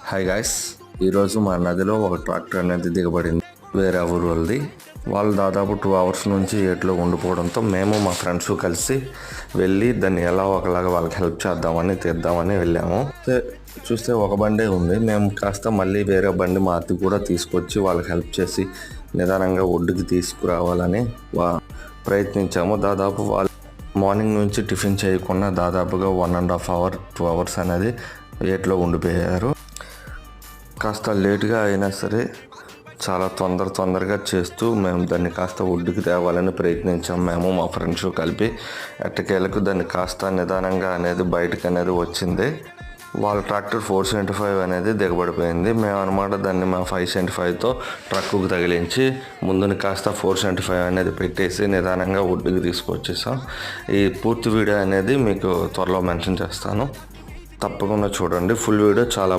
Hi guys, ఈరోజు మా నదిలో ఒక ట్రాక్టర్ అనేది దిగబడింది. వేరే ఊరు వాళ్ళది. వాళ్ళు దాదాపు 2 అవర్స్ నుంచి ఏట్లో ఉండిపోవడంతో మేము మా ఫ్రెండ్స్ కలిసి వెళ్ళి దాన్ని ఎలా ఒకలాగా వాళ్ళకి హెల్ప్ చేద్దామని తీద్దామని వెళ్ళాము. చూస్తే ఒక బండే ఉంది. మేము కాస్త మళ్ళీ వేరే బండి మార్చి కూడా తీసుకొచ్చి వాళ్ళకి హెల్ప్ చేసి నిదానంగా ఒడ్డుకి తీసుకురావాలని ప్రయత్నించాము. దాదాపు వాళ్ళు మార్నింగ్ నుంచి టిఫిన్ చేయకుండా దాదాపుగా 1.5 అవర్ 2 అవర్స్ అనేది ఏట్లో ఉండిపోయారు. కాస్త లేట్గా అయినా సరే చాలా తొందరగా చేస్తూ మేము దాన్ని కాస్త ఒడ్డుకి తేవాలని ప్రయత్నించాము. మేము మా ఫ్రెండ్స్ కలిపి ఎట్టకేలకు దాన్ని కాస్త నిదానంగా అనేది బయటకు అనేది వచ్చింది. వాళ్ళ ట్రాక్టర్ 475 అనేది దిగబడిపోయింది. మేము అనమాట దాన్ని మా 575తో ట్రక్కుకు తగిలించి ముందుని కాస్త 475 అనేది పెట్టేసి నిదానంగా ఒడ్డుకి తీసుకొచ్చేసాం. ఈ పూర్తి వీడియో అనేది మీకు త్వరలో మెన్షన్ చేస్తాను, తప్పకుండా చూడండి. ఫుల్ వీడియో చాలా